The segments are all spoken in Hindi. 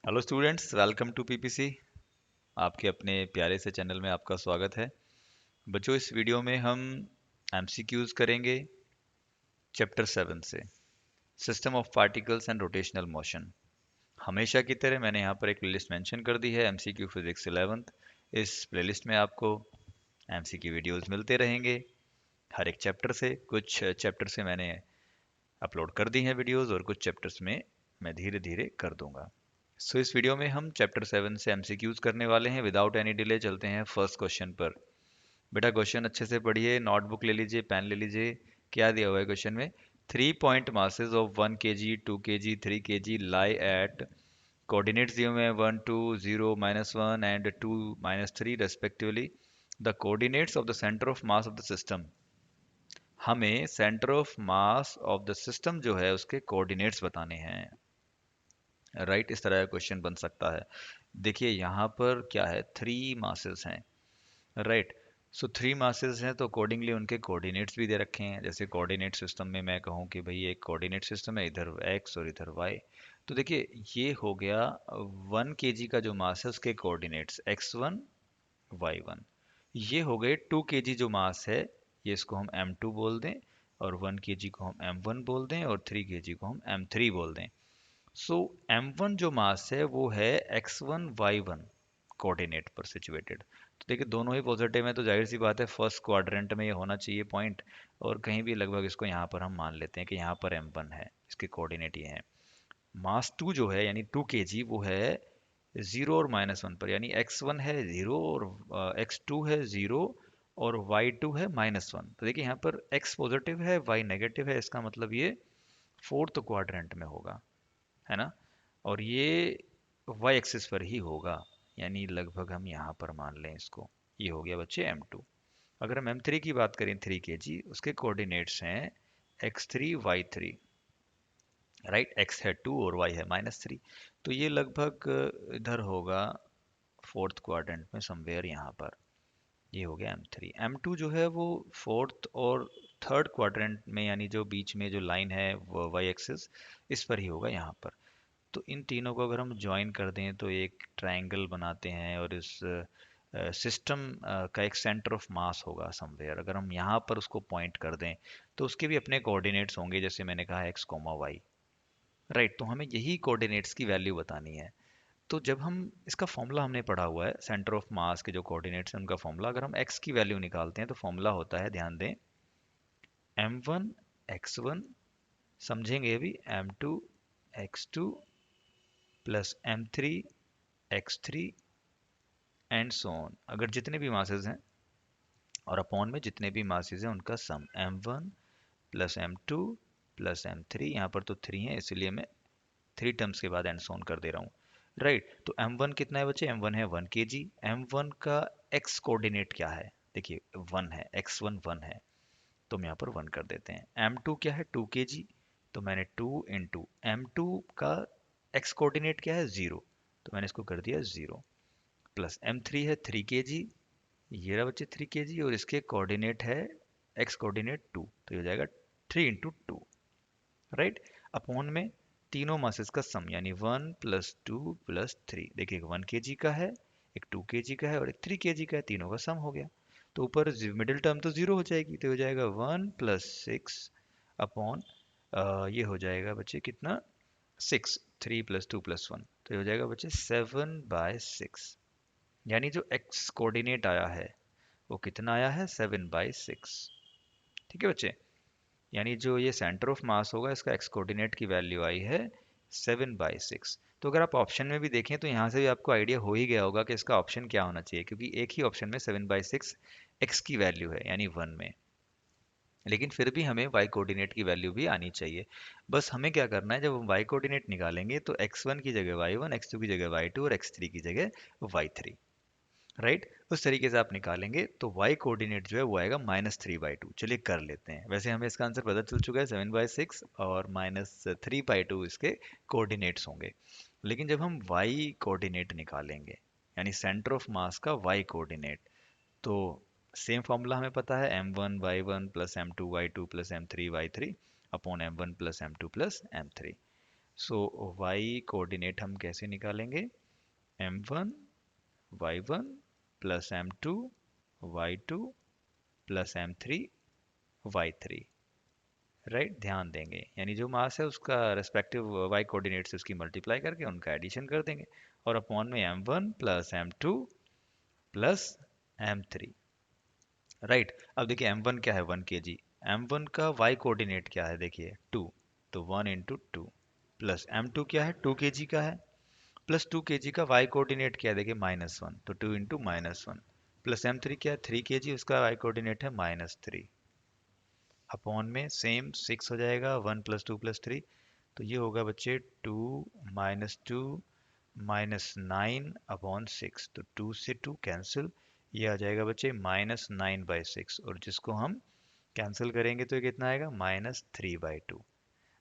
Hello students, welcome to PPC. आपके अपने प्यारे से चैनल में आपका स्वागत है। बच्चों, इस वीडियो में हम एमसीक्यूज करेंगे चैप्टर 7 से, system of particles and rotational motion. हमेशा की तरह मैंने यहाँ पर एक प्लेलिस्ट मेंशन कर दी है, एमसीक्यू फिजिक्स 11th। इस प्लेलिस्ट में आपको एमसीक्यू वीडियोस मिलते रहेंगे हर एक चैप्टर से। कुछ चैप्टर से मैंने अपलोड कर दी हैं वीडियोस, और कुछ चैप्टर्स में मैं धीरे धीरे कर दूंगा। इस वीडियो में हम चैप्टर 7 से एमसीक्यूज करने वाले हैं। विदाउट एनी डिले चलते हैं फर्स्ट क्वेश्चन पर। बेटा, क्वेश्चन अच्छे से पढ़िए, नोटबुक ले लीजिए, पेन ले लीजिए। क्या दिया हुआ है क्वेश्चन में? 3 point masses of 1 kg, 2 kg, 3 kg lie at, coordinates दिए हुए हैं 1 2 0 -1 and 2 -3 respectively. The coordinates of the centre of mass of the system. हमें centre of mass of the system जो है उसके कोऑर्डिनेट्स बताने हैं। राइट, इस तरह का क्वेश्चन बन सकता है। देखिए यहाँ पर क्या है, 3 मासेस हैं। राइट, सो 3 मासेस हैं तो अकॉर्डिंगली उनके कोऑर्डिनेट्स भी दे रखे हैं। जैसे कोऑर्डिनेट सिस्टम में मैं कहूँ कि भाई एक कोऑर्डिनेट सिस्टम है, इधर एक्स और इधर वाई। तो देखिए ये हो गया 1 kg का जो मास है उसके कोऑर्डिनेट्स x1 y1। ये हो गए 2 kg जो मास है, ये इसको हम m2 बोल दें, और 1 kg को हम m1 बोल दें, और 3 kg को हम m3 बोल दें। सो m1 जो मास है वो है x1 y1 कोऑर्डिनेट पर सिचुएटेड। तो देखिए दोनों ही पॉजिटिव है, तो जाहिर सी बात है फर्स्ट क्वाड्रेंट में ये होना चाहिए पॉइंट। और कहीं भी लगभग इसको यहाँ पर हम मान लेते हैं कि यहाँ पर m1 है, इसके कोऑर्डिनेट ये हैं। मास 2 जो है यानी 2 kg, वो है 0 और -1 पर, यानी x1 है 0 और x2 है 0 और y2 है -1। तो देखिए यहाँ पर x पॉजिटिव है, y नेगेटिव है, इसका मतलब ये फोर्थ क्वाड्रेंट में होगा, है ना। और ये वाई एक्सिस पर ही होगा, यानी लगभग हम यहाँ पर मान लें इसको। ये हो गया बच्चे m2। अगर हम m3 की बात करें, 3 kg, उसके कोऑर्डिनेट्स हैं x3 y3। राइट, x है 2 और y है -3। तो ये लगभग इधर होगा फोर्थ क्वाड्रेंट में, समवेयर यहाँ पर। ये हो गया m3। m2 जो है वो फोर्थ और थर्ड क्वाड्रेंट में, यानी जो बीच में जो लाइन है वो वाई एक्सिस, इस पर ही होगा यहाँ पर। तो इन तीनों को अगर हम ज्वाइन कर दें तो एक ट्रायंगल बनाते हैं, और इस सिस्टम का एक सेंटर ऑफ मास होगा समवेयर। अगर हम यहाँ पर उसको पॉइंट कर दें तो उसके भी अपने कोऑर्डिनेट्स होंगे, जैसे मैंने कहा x, y। राइट, तो हमें यही कोऑर्डिनेट्स की वैल्यू बतानी है। तो जब हम इसका फॉर्मूला हमने पढ़ा हुआ है, सेंटर ऑफ मास के जो कोऑर्डिनेट्स हैं उनका फॉर्मूला, अगर हम x की वैल्यू निकालते हैं तो फॉर्मूला होता है, ध्यान दें, m1 x1, समझेंगे अभी, m2 x2 plus m3 x3 and so on. अगर जितने भी मासेस हैं और अपॉन में जितने भी मासेस हैं उनका सम, m1 plus m2 plus m3। यहाँ पर तो 3 है इसलिए मैं 3 टर्म्स के बाद एंड सो ऑन कर दे रहा हूँ। राइट, तो m1 कितना है बच्चे? m1 है 1 kg। m1 का x कोऑर्डिनेट क्या है? देखिए 1 है, x1 1 है, तो हम यहाँ पर 1 कर देते हैं। m2 क्या है? 2 kg, तो मैंने 2 इंटू m2 का x कोऑर्डिनेट क्या है? 0, तो मैंने इसको कर दिया 0। प्लस m3 है 3 kg, ये रहा बच्चे 3 kg, और इसके कोऑर्डिनेट है x कोऑर्डिनेट 2, तो ये हो जाएगा 3 × 2। राइट, अपॉन में तीनों मासेस का सम, यानी 1 प्लस 2 प्लस 3। देखिए एक 1 kg का है, एक 2 kg का है, और एक 3 kg का है, तीनों का सम हो गया। तो ऊपर मिडिल टर्म तो 0 हो जाएगी, तो हो जाएगा 1 प्लस 6 अपॉन, ये हो जाएगा बच्चे कितना, 6। 3 प्लस 2 प्लस 1, तो ये हो जाएगा बच्चे 7/6। यानी जो x कोऑर्डिनेट आया है वो कितना आया है? 7/6। ठीक है बच्चे, यानी जो ये सेंटर ऑफ मास होगा इसका x कोऑर्डिनेट की वैल्यू आई है 7/6। तो अगर आप ऑप्शन में भी देखें तो यहाँ से भी आपको आइडिया हो ही गया होगा कि इसका ऑप्शन क्या होना चाहिए, क्योंकि एक ही ऑप्शन में 7/6 x की वैल्यू है, यानी 1 में। लेकिन फिर भी हमें y कोऑर्डिनेट की वैल्यू भी आनी चाहिए। बस हमें क्या करना है, जब हम y कोऑर्डिनेट निकालेंगे तो x1 की जगह y1, x2 की जगह y2 और x3 की जगह y3। राइट, उस तरीके से आप निकालेंगे तो y कोऑर्डिनेट जो है वो आएगा -3/2। चलिए कर लेते हैं। वैसे हमें इसका आंसर पता चल चुका है, 7/6 और -3/2 इसके कोऑर्डिनेट्स होंगे। लेकिन जब हम y कोऑर्डिनेट निकालेंगे, यानी सेंटर ऑफ मास का y कोऑर्डिनेट, तो सेम फॉर्मूला हमें पता है, m1 y1 plus m2 y2 plus m3 y3 upon m1 plus m2 plus m3। सो y कोऑर्डिनेट हम कैसे निकालेंगे? m1 y1 plus m2 y2 plus m3 y3, right. ध्यान देंगे यानी जो मास है उसका रेस्पेक्टिव y कोऑर्डिनेट से उसकी मल्टीप्लाई करके उनका एडिशन कर देंगे, और अपॉन में m1 plus m2 plus m3, right. अब देखिए m1 क्या है, 1 kg। m1 का y कोऑर्डिनेट क्या है, देखिए 2, तो 1 × 2 प्लस m2 क्या है, 2 kg का है, प्लस 2 kg का y कोऑर्डिनेट क्या है, देखिए -1, तो 2 × -1 प्लस m3 क्या है, 3 kg, उसका y कोऑर्डिनेट है -3, अपॉन में सेम 6 हो जाएगा, 1 + 2 + 3, तो ये होगा बच्चे 2 - 2 -9/6, तो 2 से 2 कैंसिल, ये आ जाएगा बच्चे -9/6, और जिसको हम कैंसिल करेंगे तो ये कितना आएगा, -3/2,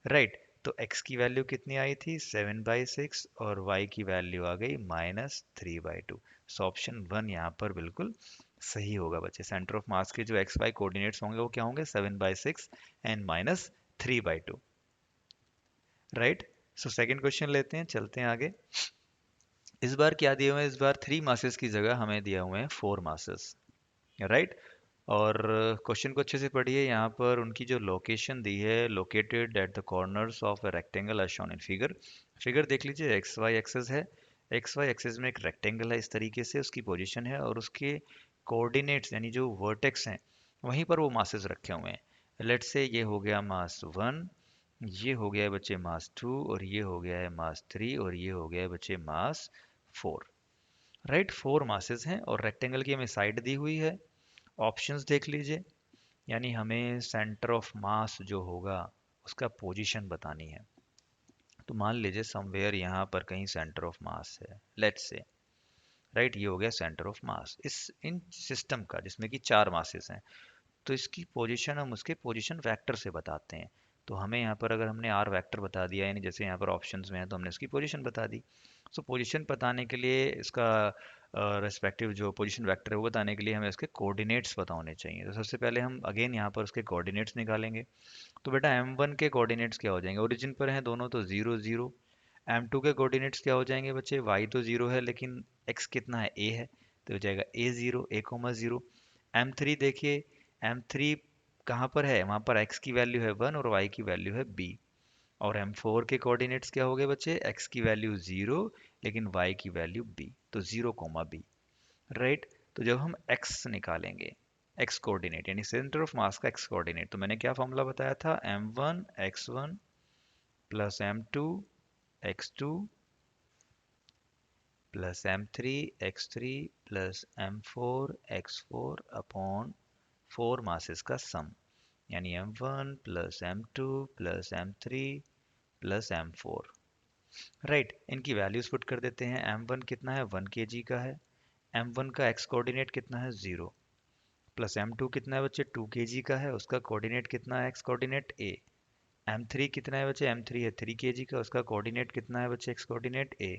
राइट। तो x की वैल्यू कितनी आई थी, 7/6, और y की वैल्यू आ गई -3/2। सो ऑप्शन 1 यहाँ पर बिल्कुल सही होगा बच्चे। सेंटर ऑफ मास के जो एक्स वाई कोऑर्डिनेट्स होंगे वो क्या होंगे, 7/6 and -3/2, right. So second question लेते हैं, चलते हैं आगे। इस बार क्या दिए हुए हैं, इस बार 3 मासेस की जगह हमें दिया हुए हैं 4 मासेस, राइट। और क्वेश्चन को अच्छे से पढ़िए, यहाँ पर उनकी जो लोकेशन दी है, located at the corners of a rectangle are shown in figure. Figure देख लीजिए, एक्स वाई एक्सेस है, एक्स वाई एक्सेस में एक रेक्टेंगल है, इस तरीके से उसकी पोजीशन है, और उसके कोऑर्डिनेट्स यानी जो वर्टेक्स हैं वहीं पर वो मासेस रखे हुए हैं। लेट्स से ये हो गया मास 1, ये हो गया है बच्चे मास 2, और ये हो गया है मास 3, और ये हो गया है बच्चे मास 4, राइट। 4 मासेस हैं और रेक्टेंगल की हमें साइड दी हुई है। ऑप्शंस देख लीजिए, यानी हमें सेंटर ऑफ मास जो होगा उसका पोजीशन बतानी है। तो मान लीजिए समवेयर यहाँ पर कहीं सेंटर ऑफ मास है, लेट्स से, राइट। ये हो गया सेंटर ऑफ मास इस इन सिस्टम का, जिसमें कि 4 मासेस हैं। तो इसकी पोजीशन हम उसके पोजीशन वेक्टर से बताते हैं। तो हमें यहाँ पर अगर हमने आर वेक्टर बता दिया, यानी जैसे यहाँ पर ऑप्शंस में है तो हमने इसकी पोजीशन बता दी। सो पोजीशन बताने के लिए इसका रेस्पेक्टिव जो पोजीशन वेक्टर है वो बताने के लिए हमें इसके कोऑर्डिनेट्स पता होने चाहिए। तो सबसे पहले हम अगेन यहाँ पर उसके कोऑर्डिनेट्स निकालेंगे। तो बेटा m1 के कोऑर्डिनेट्स क्या हो जाएंगे, ओरिजिन पर हैं दोनों तो 0 0। m2 के कोऑर्डिनेट्स क्या हो जाएंगे बच्चे, y तो 0 है लेकिन x कितना है, a है, तो हो जाएगा a0 a,0। m3 देखिए, m3 कहाँ पर है, वहाँ पर x की वैल्यू है 1 और y की वैल्यू है b। और m4 के कोऑर्डिनेट्स क्या हो गए बच्चे, x की वैल्यू 0 लेकिन y की वैल्यू b, तो 0, b, राइट। तो जब हम x निकालेंगे, x कोऑर्डिनेट यानी सेंटर ऑफ मास का x कोऑर्डिनेट, तो मैंने क्या फॉर्मूला बताया था, m1 x1 plus m2 x2 plus m3 x3 plus m4 x4 upon 4 masses का सम, यानी m1 plus m2 plus m3 plus m4, right. इनकी वैल्यूज पुट कर देते हैं। m1 कितना है, 1 kg का है। m1 का x कोऑर्डिनेट कितना है, 0, प्लस m2 कितना है बच्चे, 2 kg का है, उसका कोऑर्डिनेट कितना है, x कोऑर्डिनेट a। m3 कितना है बच्चे, m3 है 3 kg का, उसका कोऑर्डिनेट कितना है बच्चे, x कोऑर्डिनेट a।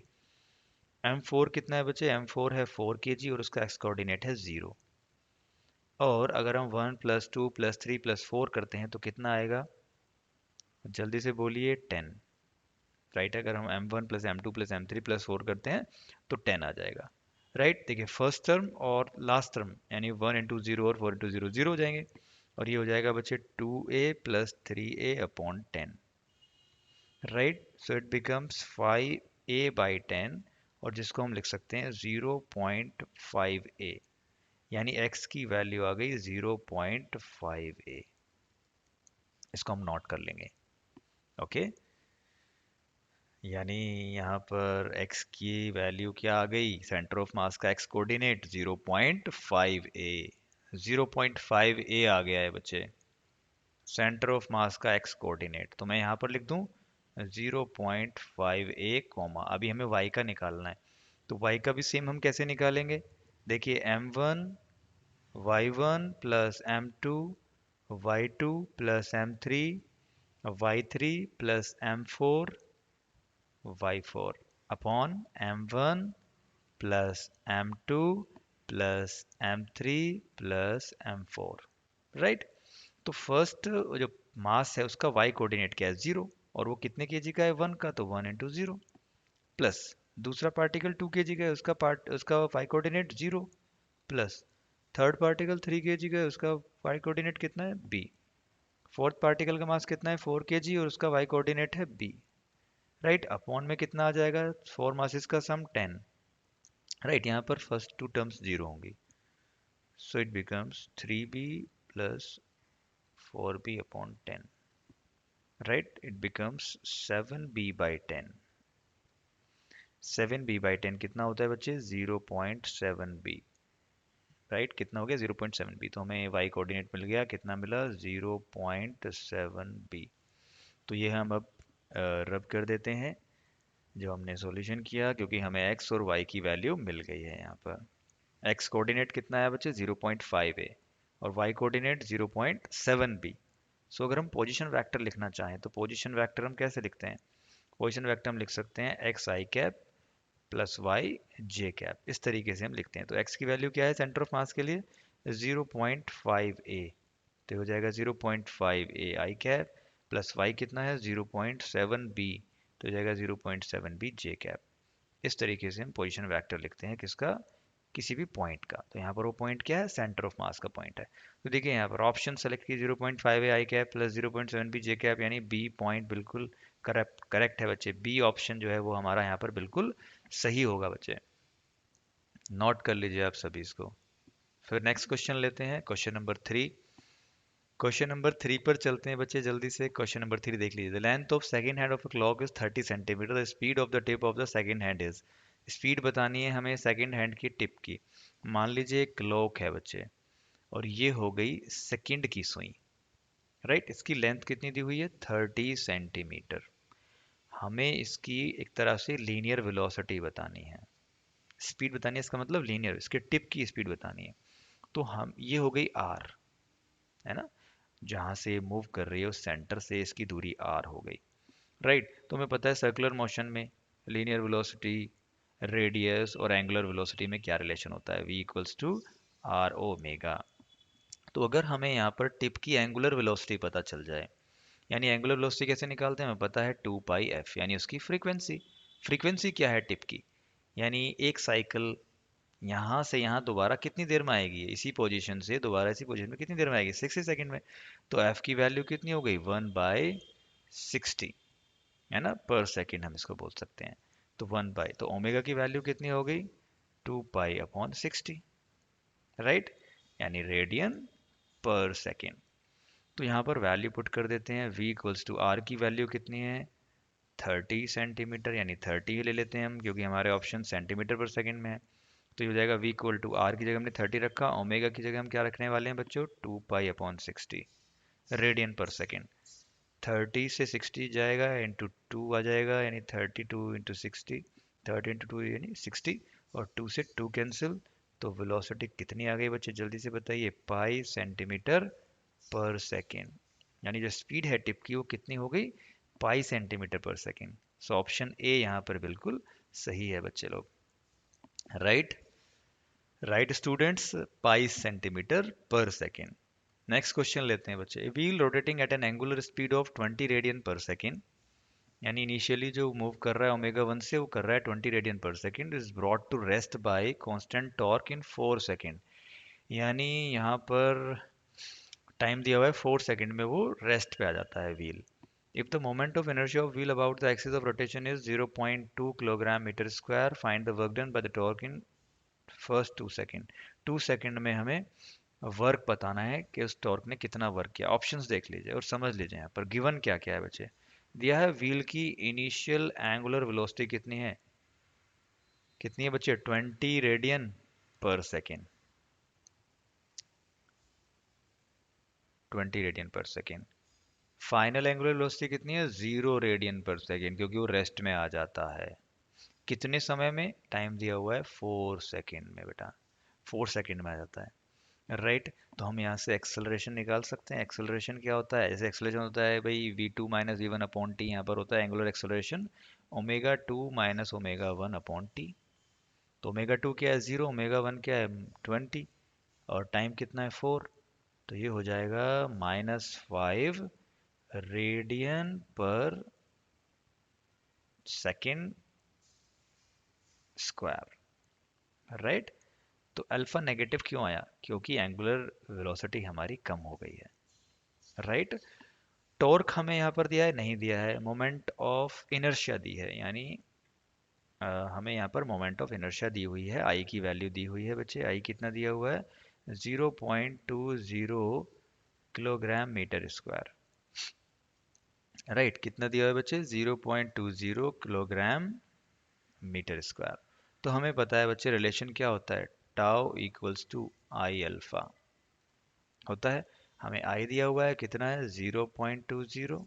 m4 कितना है बच्चे, m4 है 4 kg और उसका x कोऑर्डिनेट है 0। और अगर हम 1 + 2 + 3 + 4 करते हैं तो कितना आएगा, जल्दी से बोलिए, 10, राइट। अगर हम m1 + m2 + m3 + 4 करते हैं तो 10 आ जाएगा, राइट। देखिए फर्स्ट टर्म और लास्ट टर्म यानी 1 × 0 और 4 × 0 0 हो जाएंगे, और ये हो जाएगा बच्चे 2a + 3a upon 10, right. So it becomes 5a/10, और जिसको हम लिख सकते हैं 0.5a, यानी x की वैल्यू आ गई 0.5a। इसको हम नोट कर लेंगे, ओके। यानी यहाँ पर x की वैल्यू क्या आ गई, सेंटर ऑफ मास का x कोऑर्डिनेट 0.5a, 0.5a आ गया है बच्चे सेंटर ऑफ मास का x कोऑर्डिनेट। तो मैं यहाँ पर लिख दूँ 0.5a कॉमा, अभी हमें y का निकालना है, तो y का भी सेम हम कैसे निकालेंगे, देखिए m1 y1 plus m2 y2 plus m3 y3 plus m4 y4 upon m1 plus m2 plus m3 plus m4, right. तो फर्स्ट जो मास है उसका y कोऑर्डिनेट क्या है, 0, और वो कितने केजी का है, 1 का, तो 1 × 0 प्लस दूसरा पार्टिकल 2 kg का है, उसका y coordinate 0 plus third particle 3 kg का है, उसका y कोऑर्डिनेट कितना है, b। फोर्थ पार्टिकल का मास कितना है, 4 kg, और उसका y कोऑर्डिनेट है b। राइट, अपॉन में कितना आ जाएगा, 4 मासेस का सम 10। राइट, यहाँ पर फर्स्ट 2 टर्म्स 0 होंगी, so it becomes 3b plus 4b/10। Right, it becomes 7b/10। 7b/10 कितना होता है बच्चे, 0.7b। राइट, कितना हो गया, 0.7b। तो हमें y कोऑर्डिनेट मिल गया, कितना मिला, 0.7b। तो ये हम अब रब कर देते हैं जो हमने सॉल्यूशन किया, क्योंकि हमें x और y की वैल्यू मिल गई है। यहाँ पर x कोऑर्डिनेट कितना है बच्चे, 0.5a, और y कोऑर्डिनेट 0.7b। सो अगर हम पोजीशन वेक्टर लिखना चाहें तो पोजीशन वेक्टर हम कैसे लिखते हैं, पोजीशन वेक्टर हम लिख सकते हैं xi कैप प्लस वाई जे कैप, इस तरीके से हम लिखते हैं। तो x की वैल्यू क्या है सेंटर ऑफ मास के लिए, 0.5a, तो हो जाएगा 0.5a आई कैप प्लस y कितना है, 0.7b, तो हो जाएगा 0.7b जे कैप। इस तरीके से हम पोजीशन वेक्टर लिखते हैं किसका, किसी भी पॉइंट का। तो यहाँ पर वो पॉइंट क्या है, सेंटर ऑफ मास का पॉइंट है। तो देखिए यहाँ पर ऑप्शन सेलेक्ट की, 0.5a आई कैप प्लस 0.7b जे कैप, यानी बी पॉइंट बिल्कुल करेक्ट करेक्ट है बच्चे। बी ऑप्शन जो है वो हमारा यहाँ पर बिल्कुल सही होगा बच्चे, नोट कर लीजिए आप सभी इसको। फिर नेक्स्ट क्वेश्चन लेते हैं, क्वेश्चन नंबर 3। क्वेश्चन नंबर 3 पर चलते हैं बच्चे जल्दी से। क्वेश्चन नंबर 3 देख लीजिए, the length of second hand of a clock is 30 centimetre, the speed of the tip of the second hand is. Speed बतानी है हमें सेकंड हैंड की टिप की। मान लीजिए एक क्लॉक है बच्चे, और ये हो गई सेकंड की सुई। राइट, इसकी लेंथ कितनी दी हुई है, 30 सेंटीमीटर। हमें इसकी एक तरह से लीनियर वेलोसिटी बतानी है, स्पीड बतानी है, इसका मतलब लीनियर, इसके टिप की स्पीड बतानी है। तो हम, ये हो गई आर, है ना, जहां से मूव कर रही है उस सेंटर से इसकी दूरी आर हो गई। राइट, तो हमें पता है सर्कुलर मोशन में लीनियर वेलोसिटी, रेडियस और एंगुलर वेलोसिटी में क्या रिलेशन होता है, v equals to R omega. तो अगर हमें यहाँ पर टिप की एंगुलर वेलोसिटी पता चल जाए, यानी एंगुलर वेलोसिटी कैसे निकालते हैं, हमें पता है 2πf, यानी उसकी फ्रीक्वेंसी। फ्रीक्वेंसी क्या है टिप की, यानी एक साइकिल यहाँ से यहाँ दोबारा कितनी देर में आएगी, इसी पोजीशन से दोबारा इसी पोजीशन में कितनी देर में आएगी, 60 सेकंड में। तो एफ की वैल्यू कितनी हो गई, 1/60, है ना, पर सेकंड हम इसको बोल सकते हैं। तो 1 बाई, तो ओमेगा की वैल्यू कितनी हो गई, 2π/60। राइट, यानी रेडियन पर सेकंड। तो यहाँ पर वैल्यू पुट कर देते हैं, v इक्वल्स टू आर की वैल्यू कितनी है, 30 सेंटीमीटर, यानी 30 ही ले लेते हैं हम, क्योंकि हमारे ऑप्शन सेंटीमीटर पर सेकंड में है। तो ये हो जाएगा v इक्वल टू आर की जगह हमने 30 रखा, ओमेगा की जगह हम क्या रखने वाले हैं बच्चों, 2π/60 रेडियन पर सेकेंड। 30 से 60 जाएगा, इंटू 2 आ जाएगा, यानी 32 × 60, 30 × 2 यानी 60, और 2 से 2 कैंसिल। तो वेलोसिटी कितनी आ गई बच्चे, जल्दी से बताइए, पाई सेंटीमीटर पर सेकेंड। यानी जो स्पीड है टिप की वो कितनी हो गई, पाई सेंटीमीटर पर सेकेंड। सो ऑप्शन ए यहाँ पर बिल्कुल सही है बच्चे लोग। राइट, राइट स्टूडेंट्स, पाई सेंटीमीटर पर सेकेंड। नेक्स्ट क्वेश्चन लेते हैं बच्चे, wheel rotating at N angular speed of 20 radian per second, यानी इनिशियली जो मूव कर रहा है ओमेगा 1 से, वो कर रहा है 20 radian per second, is brought to rest by constant torque in 4 second. यानी यहाँ पर टाइम दिया हुआ है 4 सेकेंड में वो रेस्ट पे आ जाता है wheel. If the moment of inertia of wheel about the axis of rotation is 0.2 kilogram metre square, find the work done by the torque in first 2 second. 2 second में हमें वर्क बताना है कि उस टॉर्क ने कितना वर्क किया। ऑप्शंस देख लीजिए और समझ लीजिए यहाँ पर गिवन क्या क्या है बच्चे। दिया है व्हील की इनिशियल एंगुलर वेलोसिटी कितनी है, कितनी है बच्चे, 20 radian per second, 20 radian per second. Final angular velocity कितनी है, 0 रेडियन पर सेकेंड, क्योंकि वो रेस्ट में आ जाता है। कितने समय में, टाइम दिया हुआ है 4 सेकेंड में बेटा, 4 सेकेंड में आ जाता है। राइट, तो हम यहाँ से एक्सेलरेशन निकाल सकते हैं। एक्सेलरेशन क्या होता है, जैसे एक्सेलरेशन होता है भाई v2 माइनस v1/t, यहाँ पर होता है एंगुलर एक्सेलरेशन ω2 माइनस ω1/t। तो ω2 क्या है 0, ω1 क्या है 20, और टाइम कितना है 4, तो ये हो जाएगा -5 radian per second square, right. तो अल्फा नेगेटिव क्यों आया? क्योंकि एंगुलर वेलोसिटी हमारी कम हो गई है, राइट। टॉर्क हमें यहाँ पर दिया है, नहीं दिया है। मोमेंट ऑफ इनर्शिया दी है, यानी हमें यहाँ पर मोमेंट ऑफ इनर्शिया दी हुई है, आई की वैल्यू दी हुई है बच्चे। आई कितना दिया हुआ है? 0.20 किलोग्राम मीटर स्क्वायर, राइट। कितना दिया हुआ है बच्चे? 0.20 किलोग्राम मीटर स्क्वायर। तो हमें पता है बच्चे रिलेशन क्या होता है, tau equals to I alpha होता है। हमें आई दिया हुआ है, कितना है? 0.20,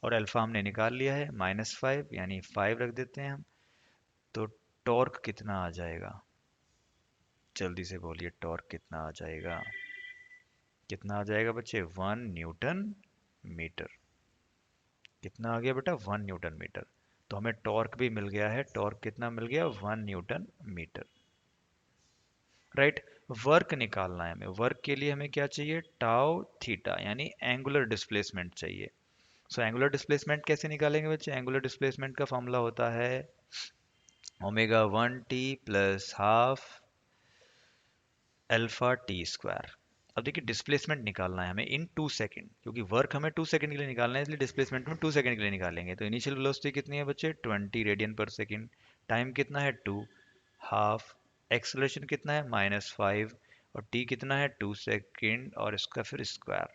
और अल्फा हमने निकाल लिया है -5, यानी 5 रख देते हैं हम। तो टॉर्क कितना आ जाएगा? जल्दी से बोलिए, टॉर्क कितना आ जाएगा? कितना आ जाएगा बच्चे? 1 न्यूटन मीटर। कितना आ गया बेटा? 1 न्यूटन मीटर। तो हमें टॉर्क भी मिल गया है। टॉर्क कितना मिल गया? 1 न्यूटन मीटर, राइट। वर्क निकालना है हमें। वर्क के लिए हमें क्या चाहिए? टाउ थीटा, यानी एंगुलर डिस्प्लेसमेंट चाहिए। सो एंगुलर डिस्प्लेसमेंट कैसे निकालेंगे बच्चे? एंगुलर डिस्प्लेसमेंट का फॉर्मूला होता है ω1t plus half alpha T square. अब देखिए, डिस्प्लेसमेंट निकालना है हमें इन 2 सेकंड, क्योंकि वर्क हमें 2 सेकंड के लिए निकालना है, इसलिए डिस्प्लेसमेंट में 2 सेकंड के लिए निकालेंगे। तो इनिशियल वेलोसिटी कितनी है बच्चे? 20 रेडियन पर सेकंड। टाइम कितना है? 2। हाफ एक्सेलरेशन कितना है? -5। और टी कितना है? 2 सेकंड, और इसका फिर स्क्वायर।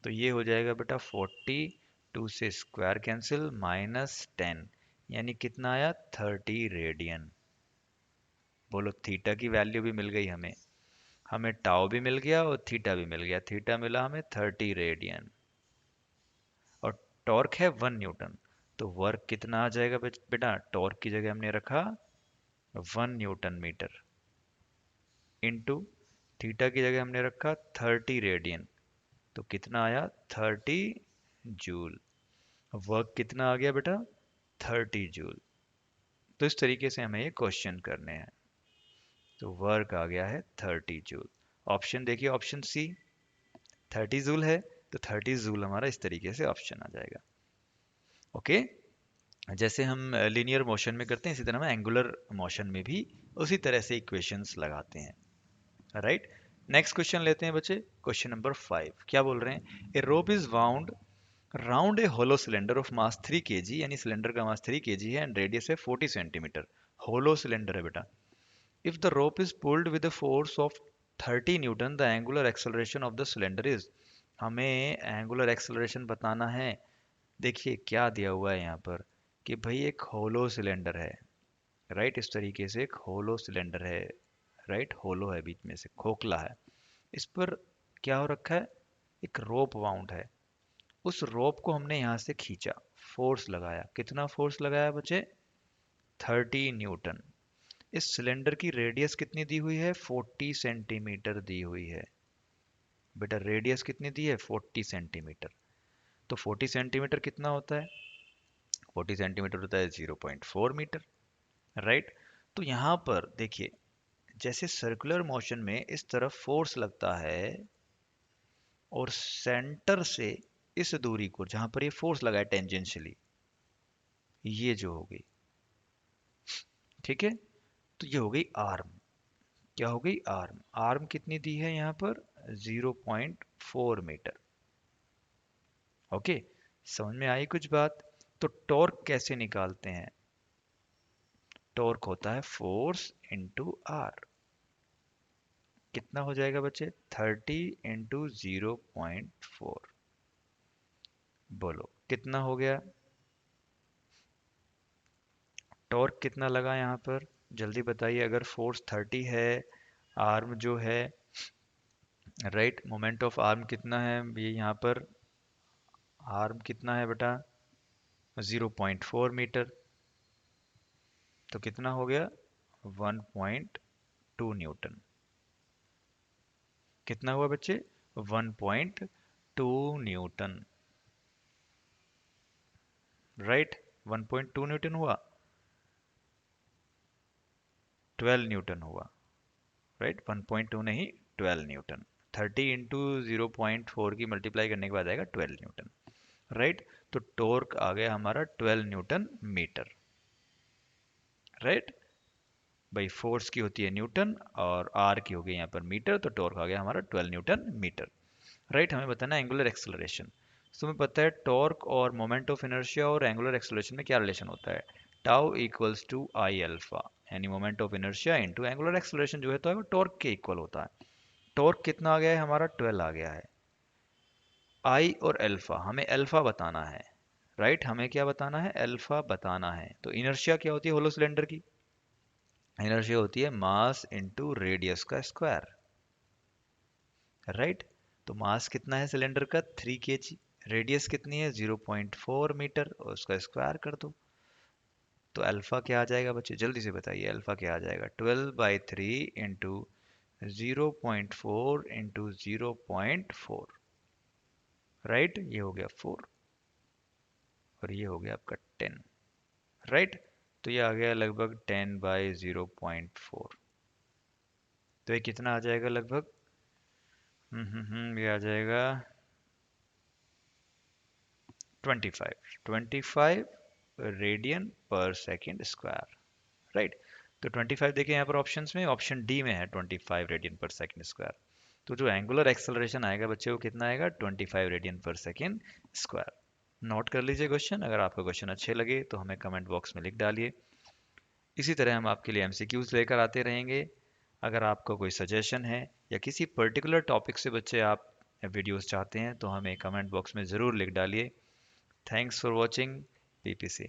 तो ये हो जाएगा बेटा 40। 2 से स्क्वायर कैंसिल, -10, यानी कितना आया? 30 रेडियन। बोलो, थीटा की वैल्यू भी मिल गई हमें। हमें टाउ भी मिल गया और थीटा भी मिल गया। थीटा मिला हमें 30 रेडियन, और टॉर्क है 1 न्यूटन। तो वर्क कितना आ जाएगा बेटा? टॉर्क की जगह हमने रखा 1 न्यूटन मीटर, इंटू थीटा की जगह हमने रखा 30 रेडियन। तो कितना आया? 30 जूल। वर्क कितना आ गया बेटा? 30 जूल। तो इस तरीके से हमें ये क्वेश्चन करने हैं। तो वर्क आ गया है 30 जूल। ऑप्शन देखिए, ऑप्शन सी 30 जूल है, तो 30 जूल हमारा इस तरीके से ऑप्शन आ जाएगा। ओके। जैसे हम लीनियर मोशन में करते हैं, इसी तरह हम एंगुलर मोशन में भी उसी तरह से इक्वेशंस लगाते हैं, राइट। नेक्स्ट क्वेश्चन लेते हैं बच्चे। क्वेश्चन नंबर 5 क्या बोल रहे हैं? A rope is wound round a hollow cylinder of mass 3 kg, यानी सिलेंडर का मास 3 kg है एंड रेडियस है 40 सेंटीमीटर। होलो सिलेंडर है बेटा। If the rope is pulled with a force of 30 newton, the angular acceleration of the cylinder is. हमें एंगुलर एक्सेलरेशन बताना है। देखिए क्या दिया हुआ है यहाँ पर, कि भाई एक होलो सिलेंडर है, राइट। इस तरीके से एक होलो सिलेंडर है, राइट। होलो है, बीच में से खोखला है। इस पर क्या हो रखा है? एक रोप वाउंड है। उस रोप को हमने यहाँ से खींचा, फोर्स लगाया। कितना फोर्स लगाया बच्चे? 30 न्यूटन। इस सिलेंडर की रेडियस कितनी दी हुई है? 40 सेंटीमीटर दी हुई है बेटा। रेडियस कितनी दी है? 40 सेंटीमीटर। तो 40 सेंटीमीटर कितना होता है? 40 सेंटीमीटर होता है 0.4 मीटर, राइट। तो यहाँ पर देखिए, जैसे सर्कुलर मोशन में इस तरफ फोर्स लगता है, और सेंटर से इस दूरी को जहां पर ये फोर्स लगा है टेंजेंशियली, ये जो हो गई, ठीक है। तो ये हो गई आर्म। क्या हो गई? आर्म। आर्म कितनी दी है यहाँ पर? 0.4 मीटर। ओके, समझ में आई कुछ बात? तो टॉर्क कैसे निकालते हैं? टॉर्क होता है फोर्स इंटू आर। कितना हो जाएगा बच्चे? 30 इंटू 0.4। बोलो कितना हो गया? टॉर्क कितना लगा यहाँ पर? जल्दी बताइए। अगर फोर्स 30 है, आर्म जो है, राइट, मोमेंट ऑफ आर्म कितना है ये यहाँ पर? आर्म कितना है बेटा? 0.4 मीटर। तो कितना हो गया? 1.2 न्यूटन। कितना हुआ बच्चे? 1.2 न्यूटन, राइट। 1.2 न्यूटन हुआ, 12 न्यूटन हुआ, राइट। 1.2 नहीं, 12 न्यूटन। 30 इंटू 0.4 की मल्टीप्लाई करने के बाद आएगा 12 न्यूटन, राइट। तो टॉर्क आ गया हमारा 12 न्यूटन मीटर। राइट। भाई फोर्स की होती है न्यूटन और आर की हो गई यहाँ पर मीटर, तो टॉर्क आ गया हमारा 12 न्यूटन मीटर। राइट, हमें बताना है एंगुलर एक्सेलरेशन। तो हमें पता है टॉर्क और मोमेंट ऑफ इनर्शिया और एंगुलर एक्सेलरेशन में क्या रिलेशन होता है, tau equals to I alpha, यानी moment of inertia into angular acceleration जो है तो वो टॉर्क के इक्वल होता है। टॉर्क कितना आ गया है हमारा, 12 आ गया है। आई और अल्फा, हमें अल्फा बताना है। राइट, हमें क्या बताना है, अल्फा बताना है। तो इनर्शिया क्या होती है होलो सिलेंडर की, इनर्शिया होती है मास इनटू रेडियस का स्क्वायर। राइट, तो मास कितना है सिलेंडर का, 3 kg, रेडियस कितनी है 0.4 मीटर, और उसका स्क्वायर कर दो। तो अल्फा क्या आ जाएगा बच्चे, जल्दी से बताइए अल्फा क्या आ जाएगा, 12/3 इंटू 0.4 इंटू 0.4। राइट, ये हो गया 4 और ये हो गया आपका 10। राइट, तो ये आ गया लगभग 10/0.4। तो ये कितना आ जाएगा लगभग, ये आ जाएगा 25 radian per second square. Right, तो 25 देखिए यहाँ पर ऑप्शंस में, ऑप्शन डी में है 25 रेडियन पर सेकेंड स्क्वायर। तो जो एंगुलर एक्सेलरेशन आएगा बच्चे वो कितना आएगा, 25 radian per second square. Note कर लीजिए क्वेश्चन, अगर आपका क्वेश्चन अच्छे लगे तो हमें कमेंट बॉक्स में लिख डालिए। इसी तरह हम आपके लिए एमसीक्यूज लेकर आते रहेंगे। अगर आपका कोई सजेशन है या किसी पर्टिकुलर टॉपिक से बच्चे आप वीडियोस चाहते हैं तो हमें कमेंट बॉक्स में ज़रूर लिख डालिए। Thanks for watching PPC.